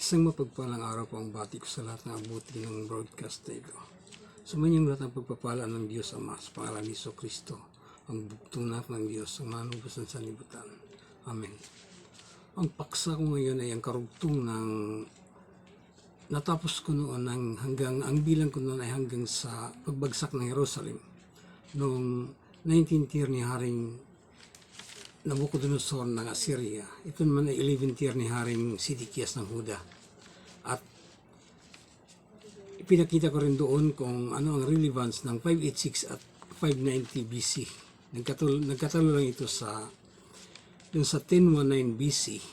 Isang mapagpalang araw po ang bati ko sa lahat ng abuti ng broadcast na ito. Sumayin lahat ng pagpapala ng Diyos Ama sa pangalan ni Kristo, ang bugtunat ng Diyos, ang manubusan sa libutan. Amen. Ang paksa ko ngayon ay ang karugtong ng natapos ko noon ang bilang ko noon ay hanggang sa pagbagsak ng Jerusalem noong 19th year ni Haring Nabucodonosor ng Assyria. Ito naman ay 11th year ni Haring Sidikias ng Huda. At ipinakita ko rin doon kung ano ang relevance ng 586 at 590 BC. Nagkatalo lang ito dun sa 1019 BC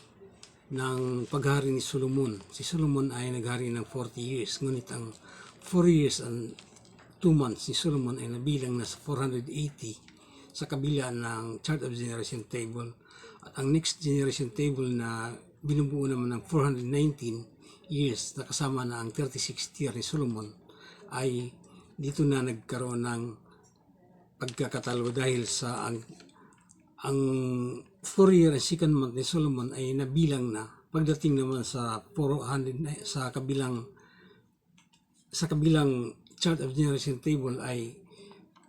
ng paghari ni Solomon. Si Solomon ay naghari ng 40 years. Ngunit ang 4 years and 2 months ni Solomon ay nabilang na sa 480 sa kabila ng Chart of Generation Table. At ang next generation table na binubuo naman ng 419 years na kasama na ang 36th year ni Solomon ay dito na nagkaroon ng pagkakatalo dahil sa ang 4 year and 2nd month ni Solomon ay nabilang na pagdating naman sa 400 sa kabilang Chart of Generation Table ay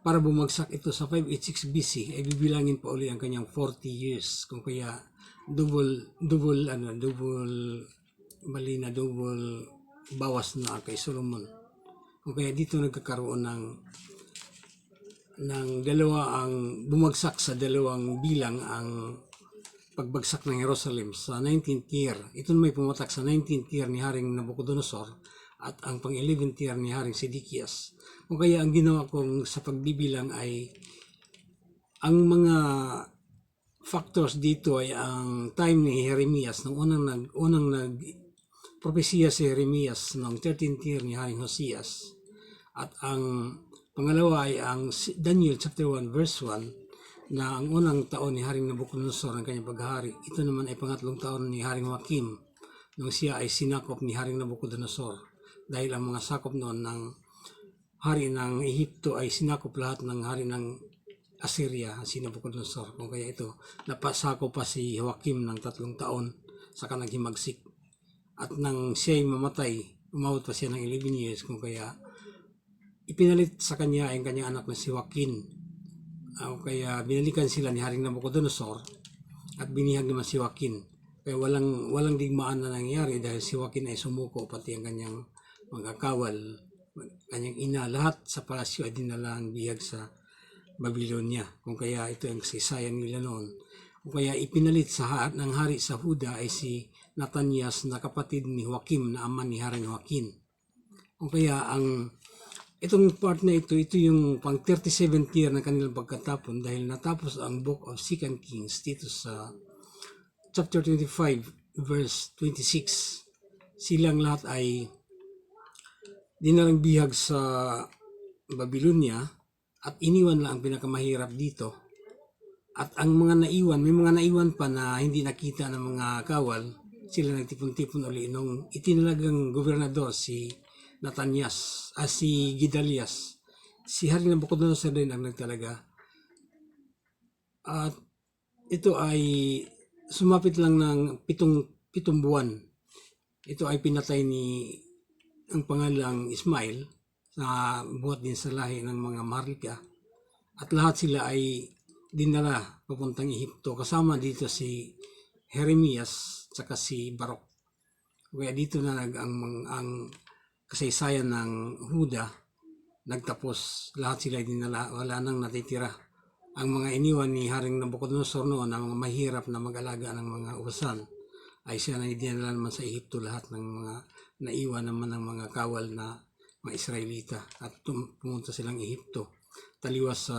para bumagsak ito sa 586 BC ay bibilangin pa uli ang kanyang 40 years. Kung kaya double bawas na kay Solomon. Kung kaya dito nagkakaroon ng dalawa ang bumagsak sa dalawang bilang ang pagbagsak ng Jerusalem sa 19th year. Ito may pumatak sa 19th year ni Haring Nabucodonosor at ang pang 11th year ni Haring Sidikias. Kung kaya ang ginawa kong sa pagbibilang ay ang mga factors dito ay ang time ni Jeremias nung unang propesya si Jeremias noong 13th year ni Haring Hosias, at ang pangalawa ay ang Daniel chapter 1 verse 1 na ang unang taon ni Haring Nabucodonosor ang kanyang paghari. Ito naman ay pangatlong taon ni Haring Joachim nung siya ay sinakop ni Haring Nabucodonosor, dahil ang mga sakop noon ng hari ng Ehipto ay sinakop lahat ng hari ng Assyria, si Nabucodonosor. Kung kaya ito, napasakop pa si Joachim ng 3 taon saka naghimagsik. At nang siya ay mamatay, umabot pa siya ng 11 years. Kung kaya ipinalit sa kanya ang kanyang anak na si Joaquin. Kaya binalikan sila ni Haring Nabucodonosor at binihag naman si Joaquin. Kaya walang digmaan na nangyari dahil si Joaquin ay sumuko, pati ang kanyang mga kawal, kanyang ina, lahat sa palasyo ay dinala ang bihag sa Babylonia. Kung kaya ito ang kasaysayan nila noon. Kung kaya ipinalit ng hari sa Huda ay si Natanias na kapatid ni Joachim na ama ni Haring Joaquin. Kung kaya itong part na ito yung pang 37th year ng kanilang pagkatapon, dahil natapos ang Book of 2 Kings dito sa chapter 25 verse 26. Silang lahat ay dinalang bihag sa Babylonia at iniwan lang ang pinakamahirap dito. At ang mga may mga naiwan pa na hindi nakita ng mga kawal, sila nagtipon-tipon uli nung itinalagang gobernador si Gedalias. Si Haring Nabucodonosor din ang nagtalaga. At ito ay sumapit lang ng pitong buwan. Ito ay pinatay ang pangalang Ismail na buhat din sa lahi ng mga Marika, at lahat sila ay dinala papuntang Ehipto, kasama dito si Jeremias at si Barok. Kaya dito na ang kasaysayan ng Huda nagtapos. Lahat sila ay dinala, wala nang natitira. Ang mga iniwan ni Haring Nabucodonosor noon, ang mga mahirap na mag-alaga ng mga ubasan, ay siya na dinala naman sa Ehipto lahat ng mga naiwan naman ng mga kawal na mga Israelita, at pumunta silang Ehipto taliwas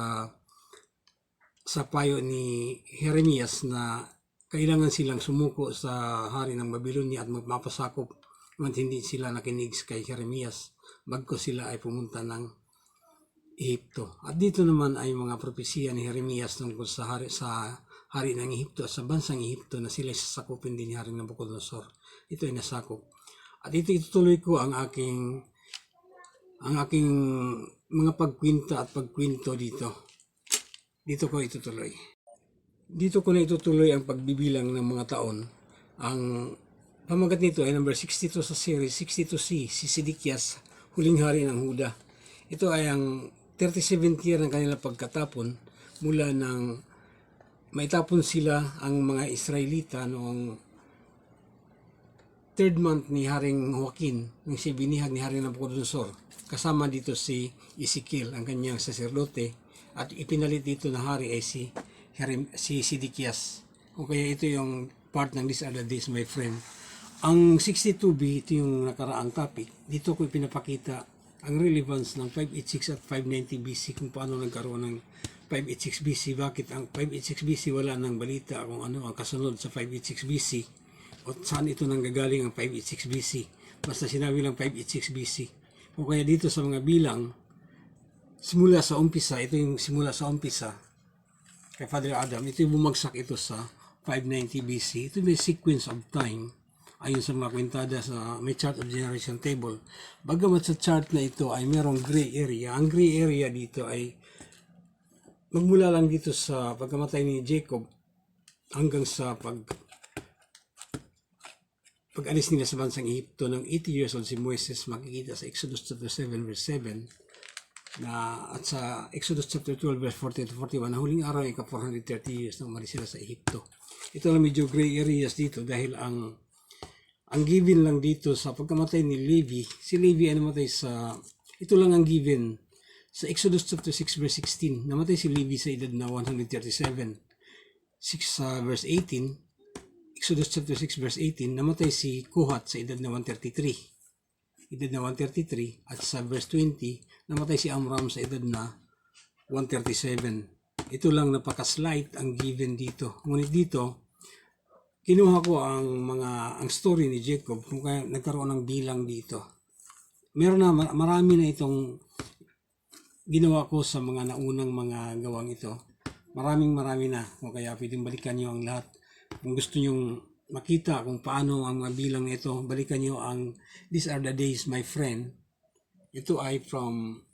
sa payo ni Jeremias na kailangan silang sumuko sa hari ng Babylonia at magmapasakop. Hindi sila nakinig kay Jeremias, bagko sila ay pumunta ng Ehipto. At dito naman ay mga propesiya ni Jeremias tungkol sa hari ng Ehipto at sa bansang Ehipto na sila sasakupin din ni Haring Nabucodonosor. Ito ay nasakop. At ito itutuloy ko ang aking mga pagkwinta at pagkwento dito. Dito ko itutuloy ang pagbibilang ng mga taon. Ang pamagat nito ay number 62 sa series, 62C, si Sidikias, huling hari ng Huda. Ito ay ang 37th year ng kanilang pagkatapon mula nang maitapon sila ang mga Israelita noong 3rd month ni Haring Joaquin nang siya binihag ni Haring Nabucodonosor. Kasama dito si Ezekiel, ang kanyang saserdote, at ipinalit dito na hari ay si Sidikias. O kaya ito yung part ng These Are the Days, my friend. Ang 62b, ito yung nakaraang topic. Dito ko pinapakita ang relevance ng 586 at 590 BC, kung paano nagkaroon ng 586 BC. Bakit ang 586 BC wala nang balita kung ano ang kasunod sa 586 BC o saan ito nanggagaling ang 586 BC. Basta sinabi lang 586 BC. O kaya dito sa mga bilang, simula sa umpisa, ito yung simula sa umpisa kay Father Adam, ito yung bumagsak ito sa 590 BC. Ito may sequence of time ayon sa mga kwentada sa may chart of generation table. Bagamat sa chart na ito ay merong gray area. Ang gray area dito ay magmula lang dito sa pagkamatay ni Jacob hanggang sa pag-alis nila sa bansang Ehipto ng 80 years old si Moises, makikita sa Exodus chapter 7 verse 7 at sa Exodus chapter 12 verse 40 to 41 na huling araw ay 430 years nang umalis sila sa Ehipto. Ito lang medyo gray areas dito dahil ang given lang dito sa pagkamatay ni Levi, si Levi ay namatay sa, ito lang ang given sa Exodus chapter 6 verse 16, namatay si Levi sa edad na 137. 6 verse 18, Exodus chapter 6 verse 18, namatay si Kohat sa edad na 133. Edad na 133. At sa verse 20, namatay si Amram sa edad na 137. Ito lang napaka-slight ang given dito. Ngunit dito, kinuha ko ang story ni Jacob kung kaya nagkaroon ng bilang dito. Meron na, marami na itong ginawa ko sa mga naunang mga gawang ito. Marami na. Kung kaya pwedeng balikan nyo ang lahat. Kung gusto nyong makita kung paano ang mga bilang ito, balikan nyo ang These Are the Days, my friend. Ito ay from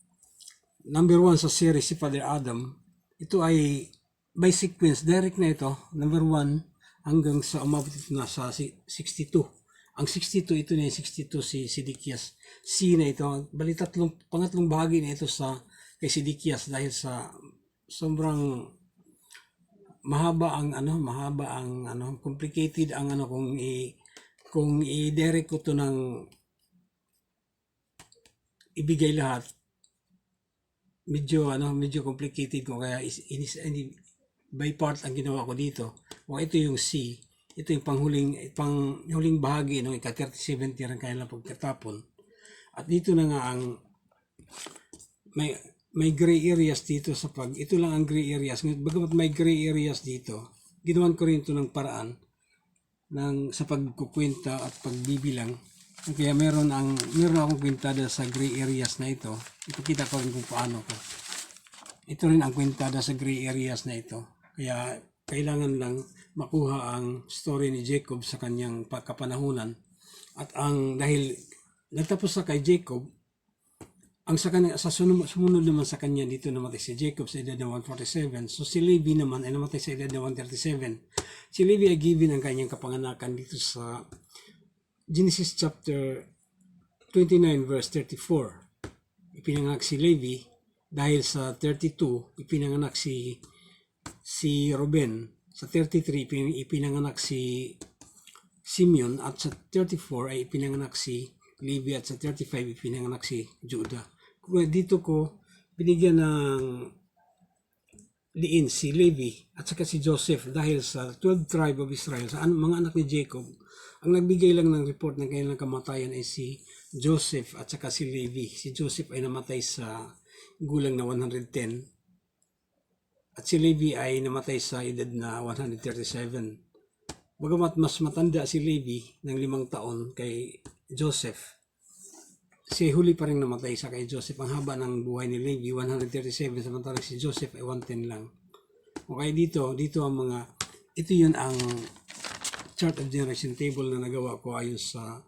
number 1 sa series, si Father Adam. Ito ay by sequence, direct na ito, number 1 hanggang sa umabot ito na sa 62. Ang 62, ito na yung 62 si Sidikias. C na ito, bali pangatlong bahagi na ito sa kay Sidikias dahil sa sobrang mahaba ang complicated ang kung i-direct ko to ng ibigay lahat, medyo complicated ko, kaya by part ang ginawa ko dito. O ito yung C, ito yung panghuling bahagi ng ika-37 year ang kanilang pagkatapon. At dito na nga ang may gray areas dito ito lang ang gray areas. Bagamat may gray areas dito, ginawan ko rin ito ng paraan sa pagkukwenta at pagbibilang. Kaya meron akong kwentada sa gray areas na ito. Ipakita ko rin kung paano ko. Ito rin ang kwentada sa gray areas na ito. Kaya kailangan lang makuha ang story ni Jacob sa kanyang kapanahunan. At dahil nagtapos sa kay Jacob, ang sumunod naman sa kanya dito namatay si Jacob sa edad na 147. So si Levi naman ay namatay sa edad na 137. Si Levi ay given ang kanyang kapanganakan dito sa Genesis chapter 29 verse 34. Ipinanganak si Levi dahil sa 32 ipinanganak si Reuben. Sa 33 ipinanganak si Simeon at sa 34 ay ipinanganak si Levi at sa 35 ipinanganak si Judah. Dito ko binigyan ng diin si Levi at saka si Joseph dahil sa 12 tribe of Israel, sa mga anak ni Jacob, ang nagbigay lang ng report ng kanilang kamatayan ay si Joseph at saka si Levi. Si Joseph ay namatay sa gulang na 110 at si Levi ay namatay sa edad na 137. Bagamat mas matanda si Levi ng 5 taon kay Joseph, si huli pa rin namatay sa kay Joseph. Ang haba ng buhay ni Levi, 137, samantalang si Joseph ay 110 lang. Okay, dito ito yun ang chart of generation table na nagawa ko ayon sa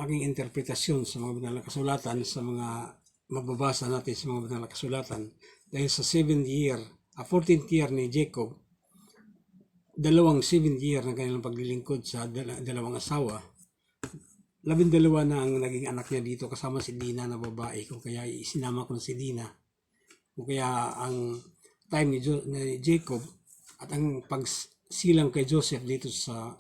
aking interpretasyon sa mga banal na kasulatan, sa mga mababasa natin sa mga banal na kasulatan. Dahil sa 14th year ni Jacob, dalawang 7 year ng kanilang paglilingkod sa dalawang asawa, 12 na ang naging anak niya dito kasama si Dina na babae, kung kaya isinama ko na si Dina. Kung kaya ang time ni Jacob at ang pagsilang kay Joseph dito sa,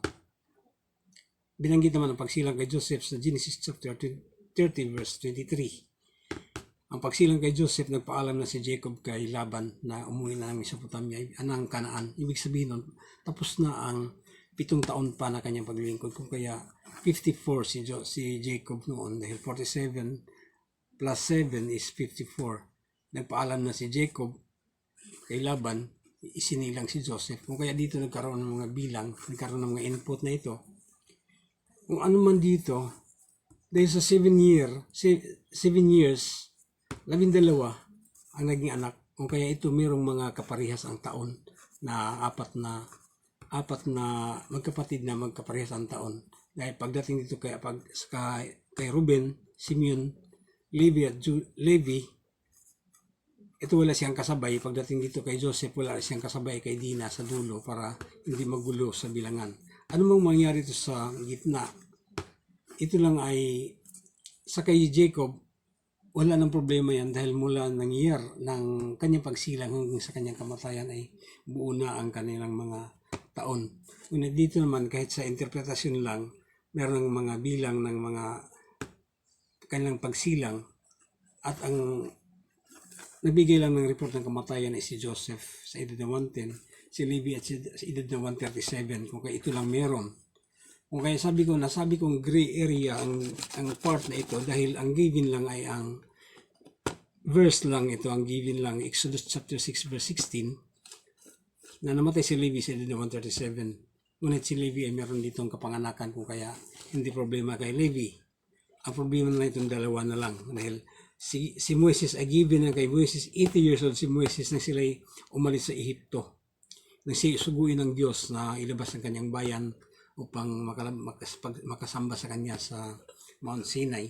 binanggit naman ang pagsilang kay Joseph sa Genesis chapter 30 verse 23. Ang pagsilang kay Joseph, nagpaalam na si Jacob kay Laban na umuwi na ng Mesopotamia, anang Kanaan. Ibig sabihin nun, tapos na ang 7 taon pa na kanyang paglilingkod. Kung kaya 54 si Jacob noon, dahil 47 plus 7 is 54. Nagpaalam na si Jacob kay Laban, isinilang si Joseph. Kung kaya dito nagkaroon ng mga bilang, nagkaroon ng mga input na ito. Kung ano man dito, dahil sa 7 years, 12 ang naging anak. Kung kaya ito mayroong mga kaparehas ang taon na apat na magkapatid na magkaparehas ang taon. Dahil pagdating dito kay Ruben, Simeon, Levi, ito wala siyang kasabay. Pagdating dito kay Joseph, wala siyang kasabay kay Dina sa dulo para hindi magulo sa bilangan. Ano mang mangyari ito sa gitna, ito lang ay sa kay Jacob, wala nang problema yan dahil mula ng year ng kanyang pagsilang hanggang sa kanyang kamatayan ay buo na ang kanilang mga taon. Ngunit dito naman, kahit sa interpretasyon lang, meron ng mga bilang ng mga kanilang pagsilang at ang nabigay lang ng report ng kamatayan ay si Joseph sa edad na 110, si Levi at sa edad na 137. Kung kaya ito lang meron. Kung kaya sabi kong gray area ang part na ito dahil ang given lang ay ang verse lang ito, ang given lang, Exodus chapter 6 verse 16, na namatay si Levi sa edad na 137. Ngunit si Levi ay meron ditong kapanganakan, kung kaya hindi problema kay Levi. Ang problema na itong dalawa na lang dahil si Moises ay given na kay Moises, 80 years old si Moises na sila ay umalis sa Ehipto. Nang suguin ng Diyos na ilabas ang kanyang bayan upang makasamba sa kanya sa Mount Sinai.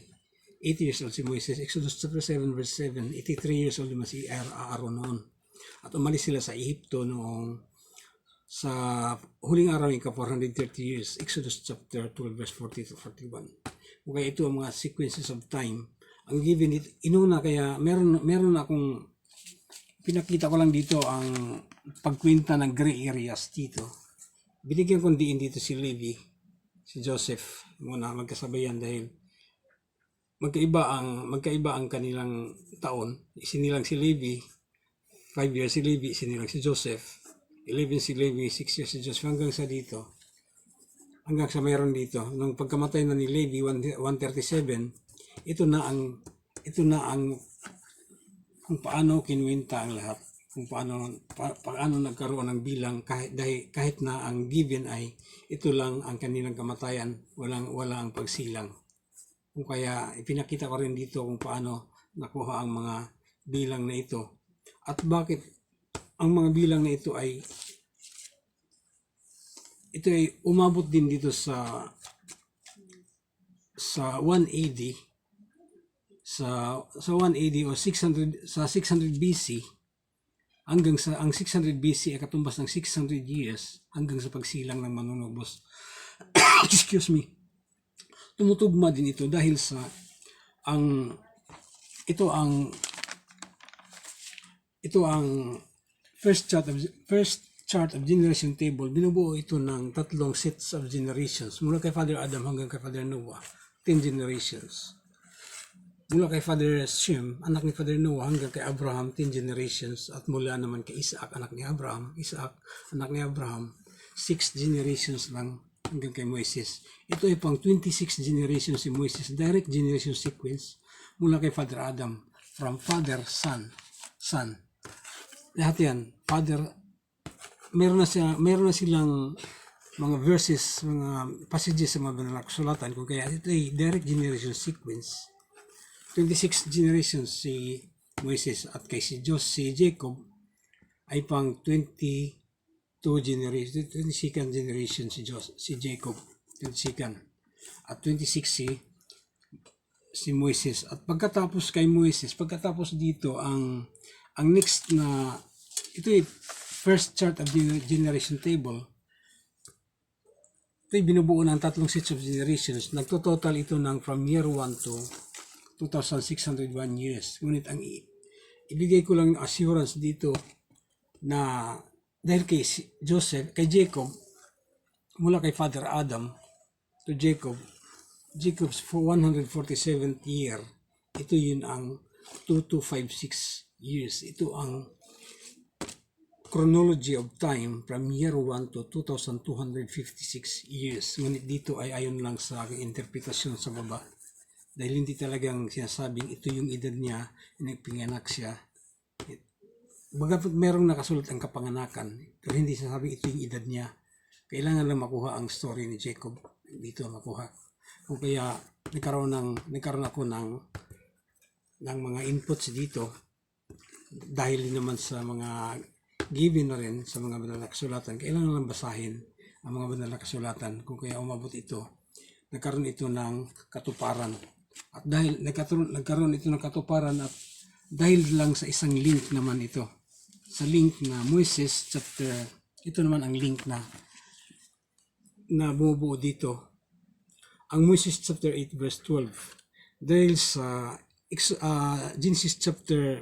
80 years old si Moises. Exodus chapter 7 verse 7, 83 years old naman si Aaron noon. At umalis sila sa Ehipto noong sa huling araw ng 430 years. Exodus chapter 12 verse 40 to 41. Kaya ito ang mga sequences of time. Ang given it, inuna kaya meron akong pinakita ko lang dito ang pagkwenta ng gray areas dito. Binigyan kong diin dito si Levi, si Joseph muna magkasabayan dahil magkaiba ang kanilang taon. Isinilang si Levi, 5 years si Levi, isinilang si Joseph, 11 si Levi, 6 years si Joseph, hanggang sa mayroon dito. Nung pagkamatay na ni Levi, 137, ito na ang kung paano kinuwenta ang lahat. Kung paano nagkaroon ng bilang kahit na ang given ay ito lang ang kanilang kamatayan, wala ang pagsilang. Kung kaya ipinakita ko rin dito kung paano nakuha ang mga bilang na ito at bakit ang mga bilang na ito ay umabot din dito sa 180 sa 180 o 600 sa 600 BC. Hanggang sa ang 600 BC ay katumbas ng 600 years hanggang sa pagsilang ng manunubos. Excuse me. Tumutugma din ito dahil sa ito ang first chart of generation table. Binubuo ito ng 3 sets of generations mula kay Father Adam hanggang kay Father Noah, 10 generations. Mula kay Father Shem, anak ni Father Noah, hanggang kay Abraham, 10 generations. At mula naman kay Isaac, anak ni Abraham, 6 generations lang hanggang kay Moises. Ito ay pang 26 generations si Moises, direct generation sequence mula kay Father Adam, from Father, Son. Lahat yan, Father, meron na silang mga verses, mga passages sa mga banal na kasulatan, kung kaya ito ay direct generation sequence. 26 generations si Moises at kay si Jacob ay pang 22 generation, 22nd generation si Jacob, 22nd, at 26 si Moises. At pagkatapos dito ang next na ito ay first chart of generation table. ito'y binubuo ng tatlong sets of generations. Nagtototal ito ng from year 1 to 2,601 years. Ngunit ang ibigay ko lang assurance dito na dahil kay Jacob, mula kay Father Adam to Jacob's for 147th year, ito yun ang 2256 years. Ito ang chronology of time from year 1 to 2,256 years. Ngunit dito ay ayon lang sa aking interpretasyon sa baba. Dahil hindi talagang sinasabing ito yung edad niya, pinanganak siya. Bagamat merong nakasulat ang kapanganakan, pero hindi sinasabing ito yung edad niya. Kailangan lang makuha ang story ni Jacob. Dito makuha. Kung kaya nagkaroon ako ng mga inputs dito, dahil naman sa mga given na rin sa mga banal na kasulatan, kailangan lang basahin ang mga banal na kasulatan. Kung kaya umabot ito, nagkaroon ito ng katuparan. At dahil nagkaroon ito ng katuparan at dahil lang sa isang link naman ito, sa link na Moises chapter, ito naman ang link na bumubuo dito. Ang Moises chapter 8 verse 12, dahil sa Genesis chapter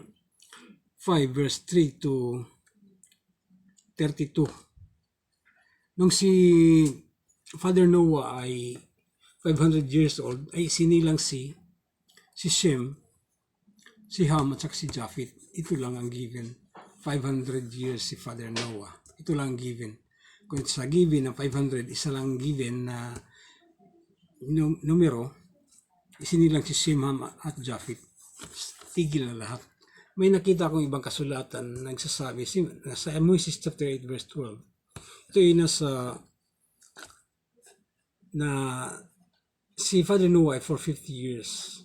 5 verse 3 to 32. Nung si Father Noah ay 500 years old, ay sinilang si Shem, si Ham at saka si Japheth. Ito lang ang given. 500 years si Father Noah. Ito lang ang given. Kung sa given ng 500, isa lang given na numero, isinilang si Shem, Ham at Japheth. Tigil na lahat. May nakita akong ibang kasulatan nagsasabi sa Moses chapter 8 verse 12. Ito ay na si Father Noah for 50 years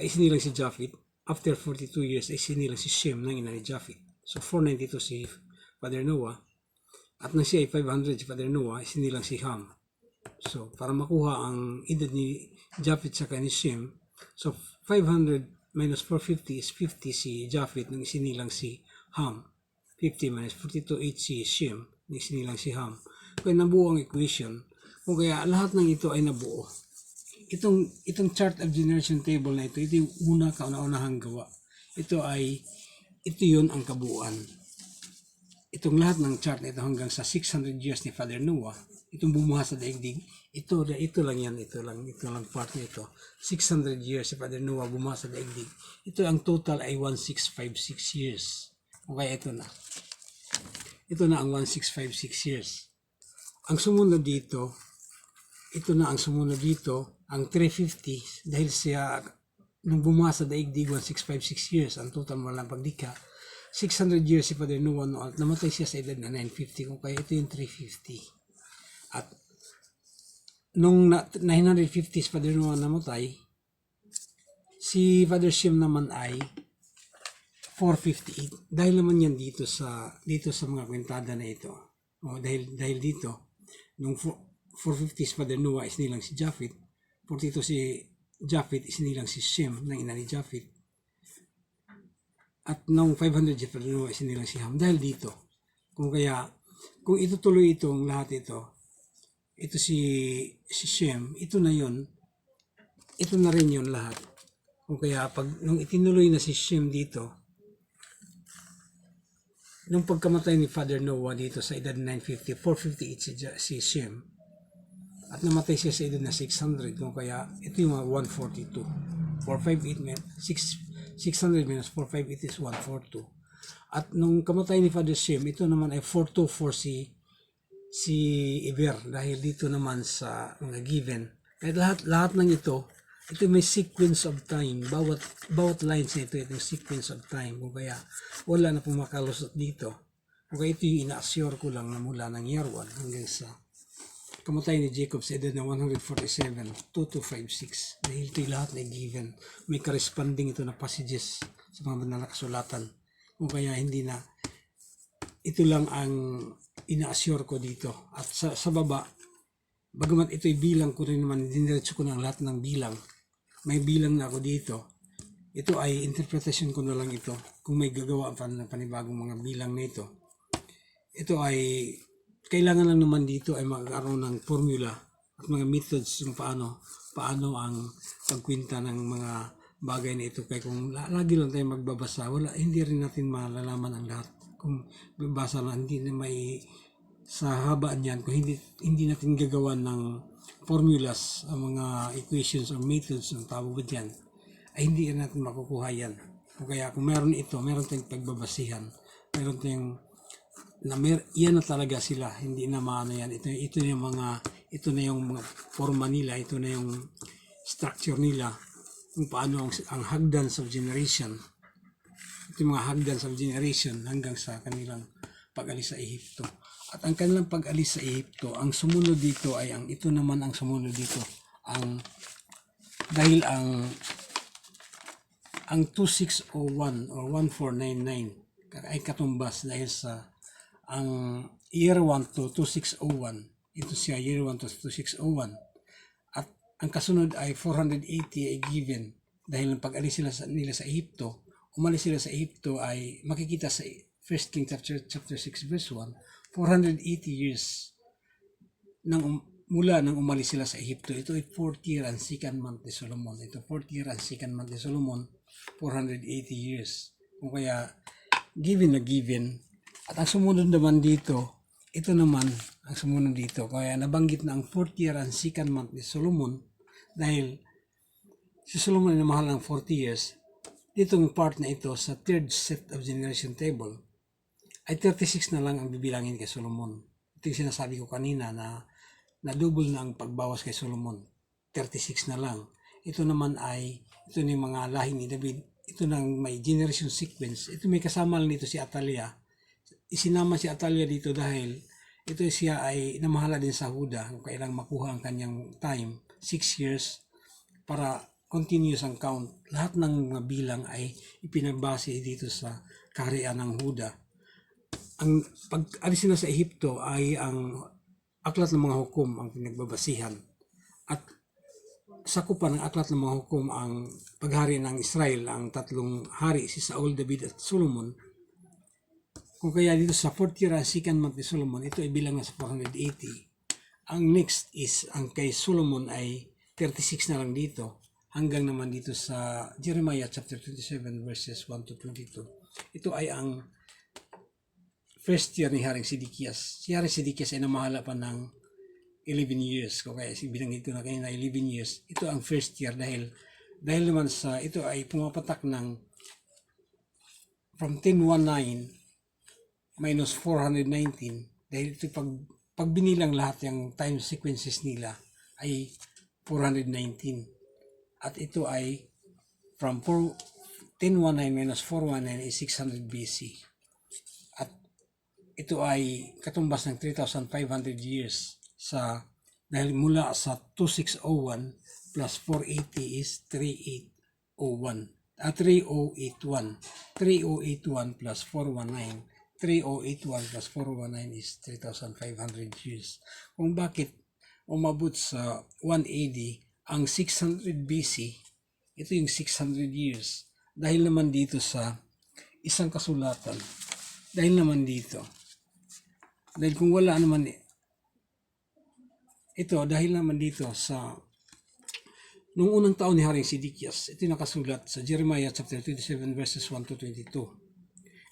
ay isinilang si Japheth. After 42 years ay isinilang si Shem ng ina ni Japheth. So 492 si Father Noah. At nang siya ay 500 si Father Noah, isinilang si Ham. So para makuha ang edad ni Japheth sa ni Shem, so 500 minus 450 is 50 si Japheth nang isinilang si Ham. 50 minus 42, 8 si Shem nang isinilang si Ham. Kaya nabuo ang equation. Kung kaya lahat ng ito ay nabuo. Itong chart of generation table na ito yung kauna-unahang gawa. Ito yun ang kabuuan. Itong lahat ng chart na ito hanggang sa 600 years ni Father Noah, itong bumuha sa daigdig, ito lang yan, ito lang part na ito. 600 years si Father Noah bumuha sa daigdig. Ito ang total ay 1656 years. Okay, ito na. Ito na ang 1656 years. Ang sumunod dito, ang 350, dahil siya, nung bumuha sa daigdig, 1656 years, ang total mo lang pagdika. 600 years si Father Noah noon, namatay siya sa edad na 950, kung kaya ito yung 350. At nung 950 si Father Noah namatay, si Father Shem naman ay 458. Dahil naman yan dito sa mga kwentada na ito. O dahil dito, nung 450 si Father Noah isinilang si Japheth, 42 si Japheth isinilang si Shem ng ina ni Japheth. At nung 500 si Father Noah isinilang si Ham. Dahil dito. Kung itutuloy itong lahat ito si Shem, ito na yon, ito na rin yon lahat. Kung kaya nung itinuloy na si Shem dito, nung pagkamatay ni Father Noah dito sa edad 950, 458 si Shem, at namatay siya sa edad na 600, kung kaya ito yung 142. 600 minus 458 is 142. At nung kamatay ni Father Shem, ito naman ay 424 si Eber, dahil dito naman sa mga given. Kaya lahat ng ito may sequence of time. Bawat lines na ito yung sequence of time. Kung kaya wala na pumakalusot dito. Kung kaya ito yung ina-assure ko lang na mula ng year 1 hanggang sa kamatay ni Jacob sa edad na 147, 2256. Dahil ito yung lahat na given. May corresponding ito na passages sa mga banal na kasulatan. Kung kaya hindi na, ito lang ang ina-assure ko dito. At sa baba, bagamat ito'y bilang ko rin naman, diniretso ko ng lahat ng bilang. May bilang na ako dito. Ito ay interpretation ko na lang ito. Kung may gagawa pa ng panibagong mga bilang na ito. Ito ay, kailangan lang naman dito ay magkaroon ng formula at mga methods kung paano ang pagkwenta ng mga bagay na ito. Kaya kung lagi lang tayo magbabasa, hindi rin natin malalaman ang lahat. Kung babasa lang, hindi na may sa habaan niyan, kung hindi natin gagawan ng formulas, ang mga equations or methods ng tawag ba dyan, ay hindi natin makukuha yan. Kaya kung meron tayong pagbabasihan, meron tayong yan na talaga sila, hindi na maano yan. Ito na yung mga forma nila, ito na yung structure nila, kung paano ang hagdans of generation. Ito yung mga hagdans of generation hanggang sa kanilang pag-alis sa Ehipto. At ang kanilang pag-alis sa Ehipto, ang sumunod dito ay ito naman ang sumunod dito. Dahil ang 2601 or 1499 ay katumbas dahil sa ang year 1 to 2601. Ito siya, year 1 to 2601. At ang kasunod ay 480 ay given. Dahil ng pag-alis nila sa Ehipto, umalis sila sa Ehipto ay makikita sa 1 Kings chapter 6 verse 1, 480 years mula nang umalis sila sa Ehipto. Ito ay 4th year and 2nd month ni Solomon. Ito 4th year and 2nd month ni Solomon, 480 years. Kung kaya given na given. At ang sumunod naman dito, ito naman ang sumunod dito. Kaya nabanggit na ang 4th year and 2nd month ni Solomon dahil si Solomon ay namahal ng 40 years. Ditong part na ito sa 3rd set of generation table ay 36 na lang ang bibilangin kay Solomon. Ito yung sinasabi ko kanina na double na ang pagbawas kay Solomon. 36 na lang. Ito naman ito na yung mga lahi ni David. Ito nang may generation sequence. Ito may kasama lang dito si Atalia. Isinama si Atalia dito dahil siya ay namahala din sa Huda kung kailang makuha ang kanyang time, 6 years, para continuous ang count. Lahat ng mga bilang ay ipinabase dito sa kaharian ng Huda. Ang pag-alis na sa Ehipto ay ang aklat ng mga hukom ang pinagbabasihan. At sakupan ng aklat ng mga hukom ang paghari ng Israel, ang tatlong hari, si Saul, David at Solomon. Kung kaya dito sa 4th year and 2nd month ni Solomon, ito ay bilang na sa 480. Ang next is, ang kay Solomon ay 36 na lang dito, hanggang naman dito sa Jeremiah chapter 27 verses 1 to 22. Ito ay ang first year ni Haring Sidikias. Si Haring Sidikias ay namahala pa ng 11 years. Kung kaya binanggit ko na kayo na 11 years. Ito ang first year dahil naman sa ito ay pumapatak ng from 1019 minus 419 dahil ito pag binilang lahat yung time sequences nila ay 419. At ito ay from 1019 minus 419 is 600 BC. At ito ay katumbas ng 3,500 years dahil mula sa 2601 plus 480 is 3801. 3081. 3081 plus 419. 3081 plus 419 is 3,500 years. Kung bakit umabot sa 180 ang 600 BC, ito yung 600 years. Dahil naman dito sa isang kasulatan. Dahil naman dito. Dahil kung wala naman dahil naman dito sa nung unang taon ni Haring Sidikias, ito nakasulat sa Jeremiah chapter 27 verses 1 to 22.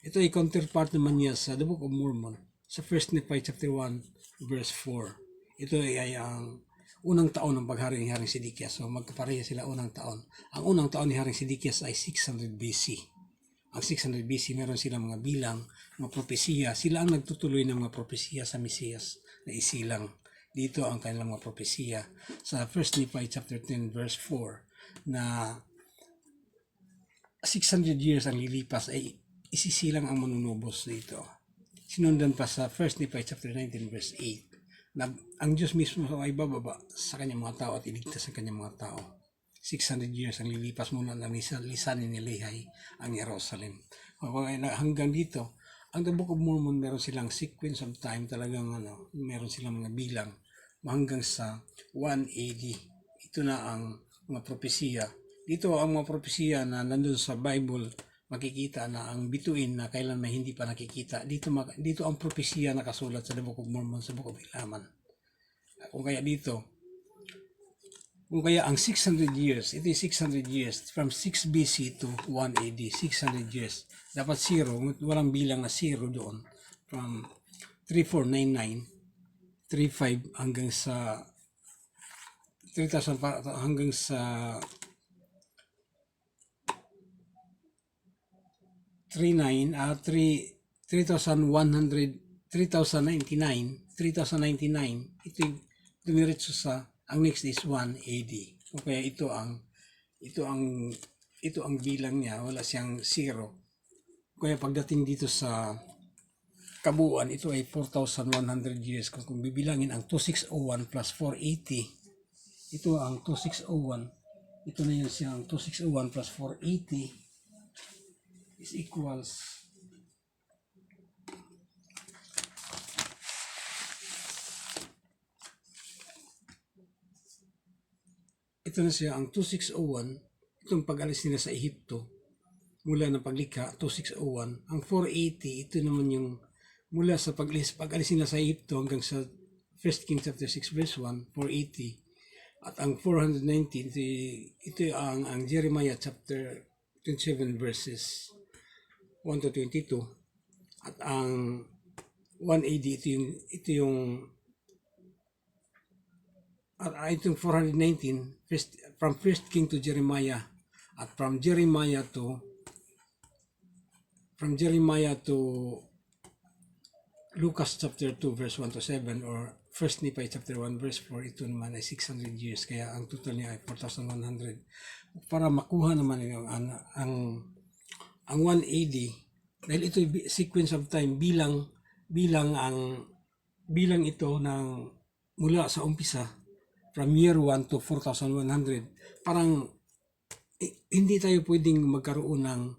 Ito ay counterpart naman niya sa The Book of Mormon, sa 1 Nephi chapter 1 verse 4. Ito ay ang unang taon ng paghari ni Haring Sidikias. So magkapareha sila unang taon. Ang unang taon ni Haring Sidikias ay 600 BC. Ang 600 BC meron silang mga bilang, mga propesiya. Sila ang nagtutuloy ng mga propesiya sa Mesiyas na isilang. Dito ang kanilang mga propesiya sa 1 Nephi chapter 10 verse 4 na 600 years ang lilipas ay isisilang ang manunubos dito. Sinundan pa sa 1 Nephi chapter 19 verse 8 na ang Diyos mismo ay bababa sa kanyang mga tao at iligtas ang kanyang mga tao. 600 years ang lilipas muna ng lisanin ni Lehi ang Jerusalem. Hanggang dito, ang The Book of Mormon meron silang sequence of time talagang meron silang mga bilang hanggang sa 180. Ito na ang mga propesiya. Dito ang mga propesiya na nandun sa Bible, makikita na ang bituin na kailan may hindi pa nakikita. Dito ang propesiya nakasulat sa The Book of Mormon, sa Book of Ilaman. Kung kaya dito, Kung kaya ang 600 years, ito yung 600 years, from 6 BC to 1 AD, 600 years. Dapat 0, walang bilang na 0 doon. From 3499, 35 hanggang sa 3,000 hanggang sa 3,099, ito yung dumiretso sa, ang next is 1 AD. O kaya ito ang bilang niya, wala siyang 0. Kaya pagdating dito sa kabuuan, ito ay 4,100 years. Kung bibilangin ang 2601 plus 480, ito ang 2601. Ito na yun siyang 2601 plus 480 is equals ito na siya ang 2601. Itong pag-alis nila sa Ehipto mula ng paglikha 2601. Ang 480, ito naman yung mula sa pag-alis nila sa Ehipto hanggang sa 1 Kings chapter 6 verse 1, 480. At ang 419, ito ang Jeremiah chapter 27 verses 1 to 22. At ang 180, itong 419, from 1 King to Jeremiah. At from Jeremiah to Lucas chapter 2 verse 1 to 7 or 1 Nephi chapter 1 verse 4, ito naman ay 600 years. Kaya ang total niya ay 4,100. Para makuha naman yung ang 180, dahil ito ay sequence of time, bilang ito ng mula sa umpisa from year 1 to 4,100. Parang hindi tayo pwedeng magkaroon ng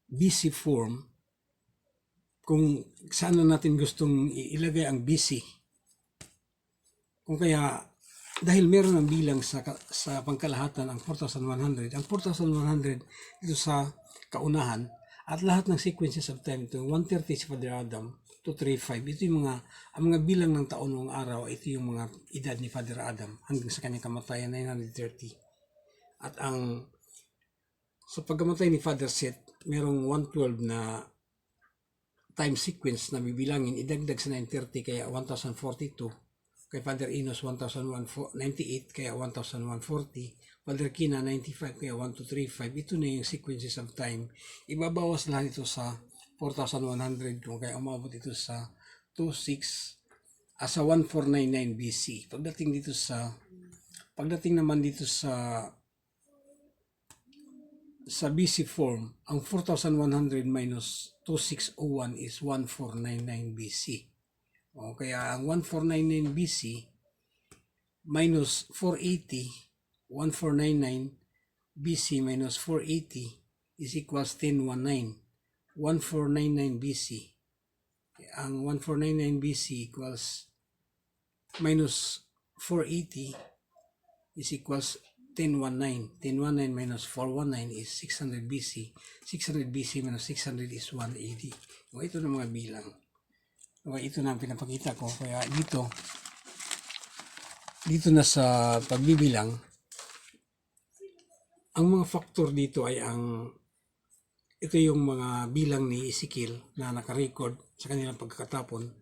BC form kung saan na natin gustong ilagay ang BC. Kung kaya, dahil meron ng bilang sa pangkalahatan ang 4,100, ang 4,100 ito sa kaunahan, at lahat ng sequences of time, ito 130 si Father Adam, 235, ito yung ang mga bilang ng taon ng araw, ito yung mga edad ni Father Adam hanggang sa kanyang kamatayan, 930. At sa pagkamatay ni Father Seth, merong 112 na time sequence na bibilangin, idagdag sa 930, kaya 1,042. Kay Father Enos, 1,198, kaya 1,140. Father Kina, 95, kaya 1,235. Ito na yung sequences of time. Ibabawas lahat ito sa 4,100, kung kaya umabot ito sa 1499 BC. Pagdating naman dito sa BC form, ang 4,100 minus 2601 is 1499 BC. O kaya ang 1499 BC minus 480, 1499 BC minus 480 is equals 1019. 1499 BC. Ang 1499 BC equals minus 480 is equals 1019. 1019 minus 419 is 600 BC. 600 BC minus 600 is 180. O ito na mga bilang. O ito na ang pinapakita ko. Kaya dito na sa pagbibilang, ang mga factor dito ay ito yung mga bilang ni Ezekiel na nakarecord sa kanilang pagkakatapon.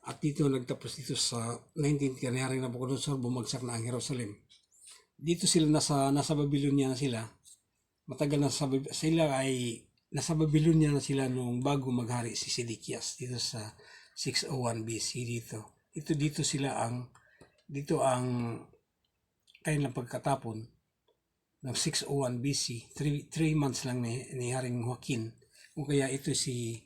At dito nagtapos dito sa 19th year ni Haring Nabucodonosor, bumagsak na ang Jerusalem. Dito sila nasa Babylonia na sila. Matagal na nasa Babylonia na sila nung bago maghari si Sedekias dito sa 601 BC dito. Dito ang kanilang pagkatapon ng 601 BC, 3 months lang ni Haring Joaquin. Kung kaya ito si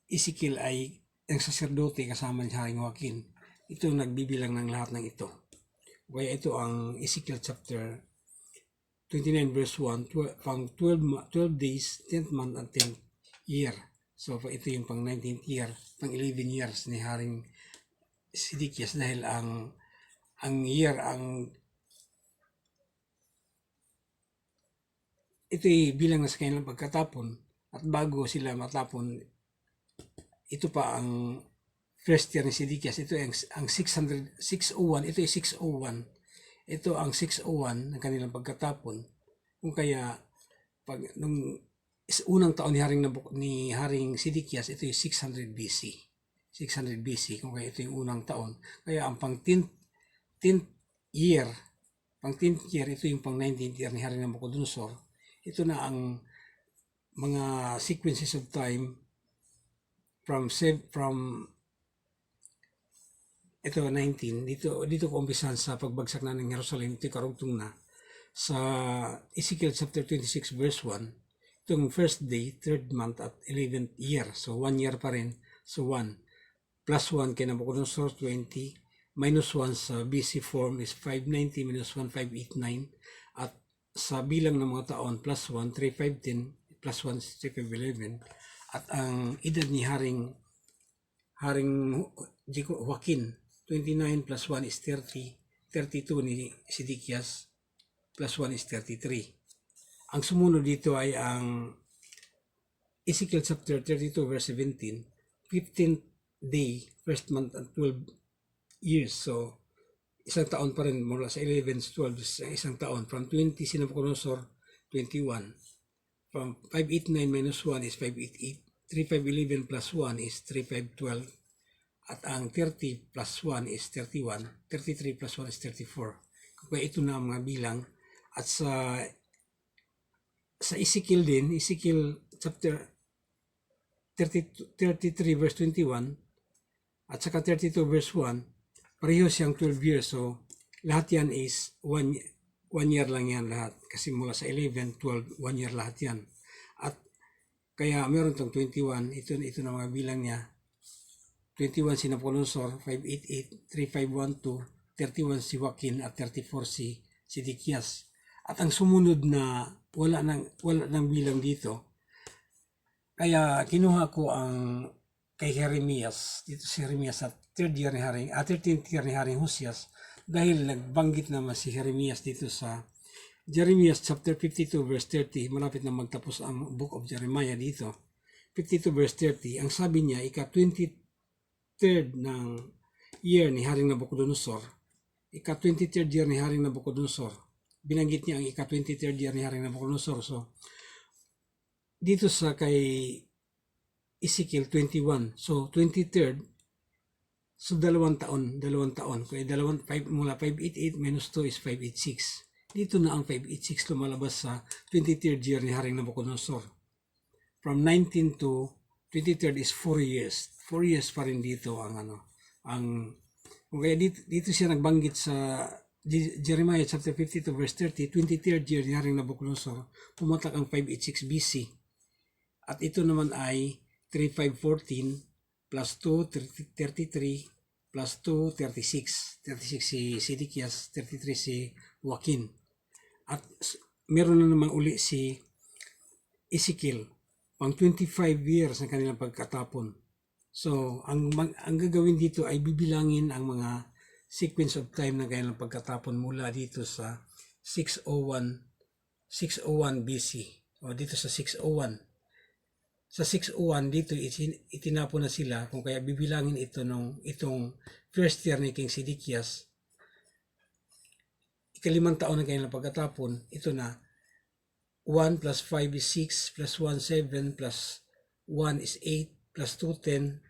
Ezekiel ay ang saserdote kasama ni Haring Joaquin. Ito nagbibilang ng lahat ng ito. Kaya ito ang Ezekiel chapter 29 verse 1, pang 12 days, 10th month and 10th year. So ito yung pang 19th year, pang 11 years ni Haring Sedekias, dahil ang ito'y bilang na sa kanilang pagkatapon, at bago sila matapon, ito pa ang first year ni Sedekias. Ito ang 601, ito ay 601. Ito ang 601 ng kanilang pagkatapon. Kung kaya pag nung unang taon ni Haring Sidikias, ito yung 600 BC. 600 BC, kung kaya ito yung unang taon. Kaya ang pang 10th year, ito yung pang 19th year ni Haring Nabucodonosor. Ito na ang mga sequences of time from ito 19, dito ko umpisahan sa pagbagsak na ng Jerusalem. Ito karugtong na sa Ezekiel chapter 26 verse 1, itong first day, 3rd month at 11th year. So 1 year pa rin. So 1 plus 1 kay Nabucodonosor 20 minus 1 sa BC form is 590 minus 1 589, at sa bilang ng mga taon plus 1 3510 plus 1 is 3511, at ang edad ni Haring Joaquin 29 plus 1 is 30, 32 ni Sidikias plus 1 is 33. Ang sumunod dito ay ang Ezekiel chapter 32 verse 17, 15th day, 1st month and 12 years. So, isang taon pa rin mula sa 11 to 12, isang taon. From 20 si Nabucodonosor, 21. From 589 minus 1 is 588. 3511 plus 1 is 3512. At ang 30 plus 1 is 31. 33 plus 1 is 34. Kaya ito na ang mga bilang. At sa Ezekiel din, Ezekiel chapter 33 verse 21 at saka 32 verse 1, pareho siyang 12 years. So, lahat yan is 1 year lang yan lahat. Kasi mula sa 11, 12, 1 year lahat yan. At kaya meron itong 21, ito na mga bilang niya. 21 si Nabucodonosor, 588, 3512, 31 si Joaquin, at 34 si Sidikias. At ang sumunod na wala nang bilang dito. Kaya kinuha ko ang kay Jeremias, dito si Jeremias at 13th year ni Haring Hosias, dahil nagbanggit naman si Jeremias dito sa Jeremias chapter 52 verse 30, malapit na magtapos ang book of Jeremiah dito. 52 verse 30, ang sabi niya, ika-23rd ng year ni Haring Nabucodonosor, ika-23rd year ni Haring Nabucodonosor, binanggit niya ang ika-23rd year ni Haring Nabucodonosor. So, dito sa kay Ezekiel 21, so 23rd, so dalawang taon. Kaya mula 588 minus 2 is 586. Dito na ang 586 lumalabas sa 23rd year ni Haring Nabucodonosor. From 19 to 23rd is 4 years. 4 years pa rin dito kaya dito siya nagbanggit sa Jeremiah chapter 52 verse 30, 23rd year ni Haring Nabucodonosor, pumatak ang 586 BC. At ito naman ay 3514 plus 2, 33 plus 2, 36. 36 si Sidikias, 33 si Joaquin. At meron na naman uli si Ezekiel, pang 25 years ng kanilang pagkatapon. So, ang gagawin dito ay bibilangin ang mga sequence of time ng kanilang pagkatapon mula dito sa 601 BC o dito sa 601. Sa 601 dito itinapon na sila, kung kaya bibilangin itong first year ni King Sidikias, ika-5 taon ng kanilang pagkatapon, ito na 1 plus 5 is 6 plus 1 7 plus 1 is 8 plus 2 10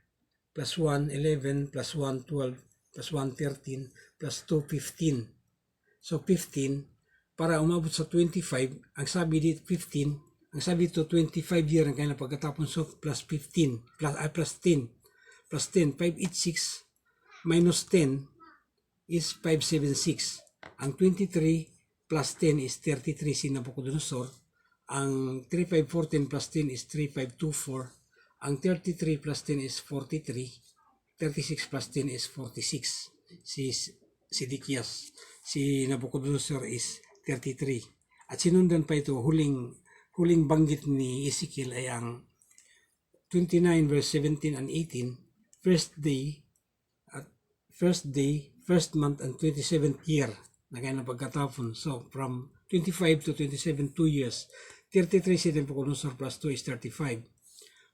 plus 1 11 plus 1 12 plus 1 13 plus 2 15. So 15 para umabot sa 25, ang sabi dito 15. Ang sabi dito, 25 year ang kanilang pagkatapon, so plus 15, plus 10, 586 minus 10 is 576. Ang 23 plus 10 is 33 si Nabucodonosor. Ang 3514 plus 10 is 3524. Ang 33 plus 10 is 43. 36 plus 10 is 46. Si Sidikias, si Nabucodonosor is 33. At sinundan pa ito, huling banggit ni Ezekiel ay ang 29 verse 17 and 18, first day, 1st month and 27th year na kaya na pagkatapon. So from 25 to 27, 2 years. 33 si Nabucodonosor plus 2 is 35.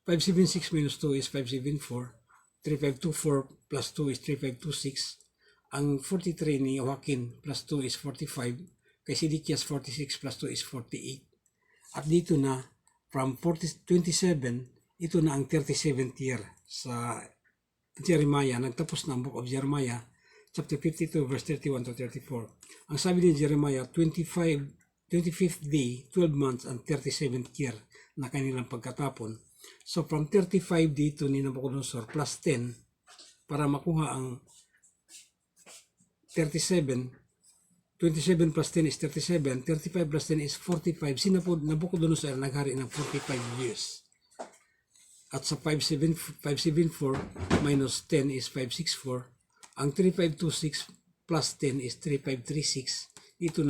576 minus 2 is 574. 3524 plus 2 is 3526. Ang 43 ni Joaquin plus 2 is 45. Kay Sidikias 46 plus 2 is 48. At dito na, from 27, ito na ang 37th year sa Jeremiah. Nagtapos na ang Book of Jeremiah, chapter 52, verse 31 to 34. Ang sabi ni Jeremiah, 25th day, 12 months, and 37th year na kanilang pagkatapon. So from 35 dito ni Nabucodonosor plus 10 para makuha ang 37. 27 plus 10 is 37, 35 plus 10 is 45. Si Nabucodonosor naghari ng 45 years. At sa 574 minus 10 is 564. Ang 3526 plus 10 is 3536. Dito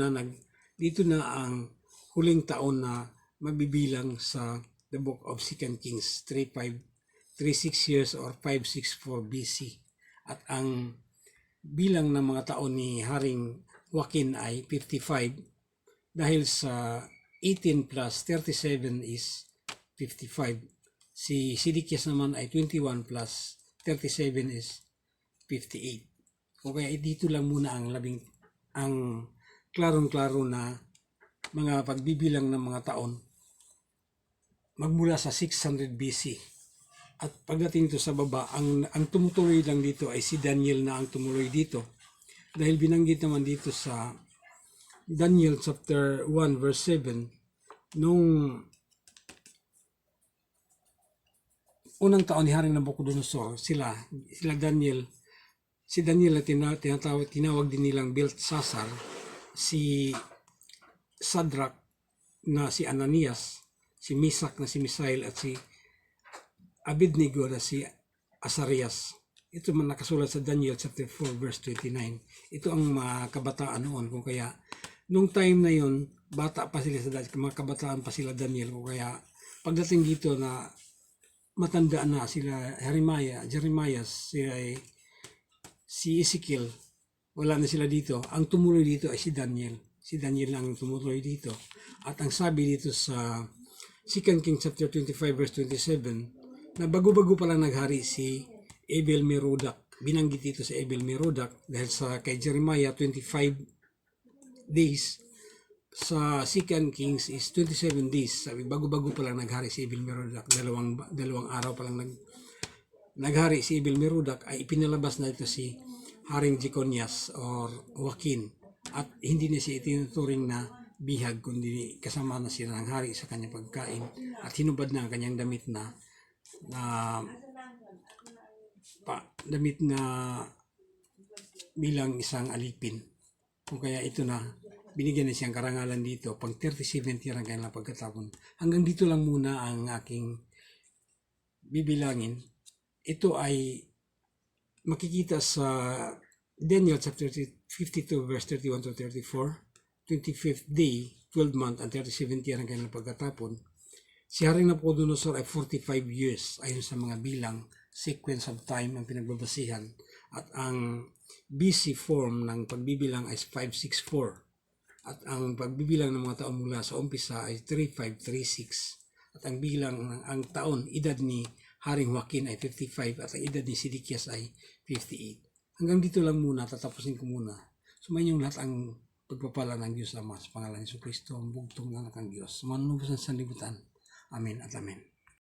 na ang huling taon na mabibilang sa the book of 2 Kings, 3536 years or 564 BC. At ang bilang ng mga taon ni Haring Joaquin ay 55 dahil sa 18 plus 37 is 55. Si Sidikias naman ay 21 plus 37 is 58. O kaya dito lang muna ang klarong-klaro na mga pagbibilang ng mga taon magmula sa 600 BC. At pagdating ito sa baba, ang tumutuloy lang dito ay si Daniel na ang tumuloy dito. Dahil binanggit naman dito sa Daniel chapter 1 verse 7, nung unang taon ni Haring Nabucodonosor, si Daniel na tinawag din nilang Belteshazzar, si Shadrach na si Ananias, si Meshach na si Misael, at si Abednego na si Azarias. Ito man nakasulat sa Daniel chapter 4 verse 29. Ito ang mga kabataan noon. Kung kaya, nung time na yon, bata pa sila mga kabataan pa sila Daniel. Kung kaya, pagdating dito na matanda na sila Jeremiah, si Ezekiel, wala na sila dito. Ang tumuloy dito ay si Daniel. Si Daniel lang tumuloy dito. At ang sabi dito sa 2 Kings chapter 25 verse 27, na bago-bago pa lang naghari si Abel-Merodach. Binanggit dito sa Abel-Merodach dahil sa kay Jeremiah 25 days, sa 2 Kings is 27 days. Sabi, bago-bago pa lang naghari si Abel-Merodach, dalawang araw pa lang naghari si Abel-Merodach, ay ipinalabas na ito si Haring Jeconias or Joaquin, at hindi na siya itinuturing na bihag, kundi kasama na siya ng hari sa kanyang pagkain, at hinubad na ang kanyang damit na bilang isang alipin. Kung kaya ito na, binigyan na siyang karangalan dito pang 37th year ang kanilang pagkatapon. Hanggang dito lang muna ang aking bibilangin. Ito ay makikita sa Daniel chapter 52 verse 31 to 34, 25th day, 12 month, and 37th year ang kanilang pagkatapon. Si Haring Nabucodonosor ay 45 years ayon sa mga bilang, sequence of time ang pinagbabasihan, at ang BC form ng pagbibilang ay 564, at ang pagbibilang ng mga taon mula sa umpisa ay 3536, at ang bilang ang taon, edad ni Haring Joaquin ay 55, at ang edad ni Sidikias ay 58. Hanggang dito lang muna, tatapusin ko muna. Sumayin yung lahat ang pagpapala ng Diyos Ama sa pangalan ni Jesucristo, ang bugtong ng anak ng Diyos, manunubusan sa libutan. Amen at amen.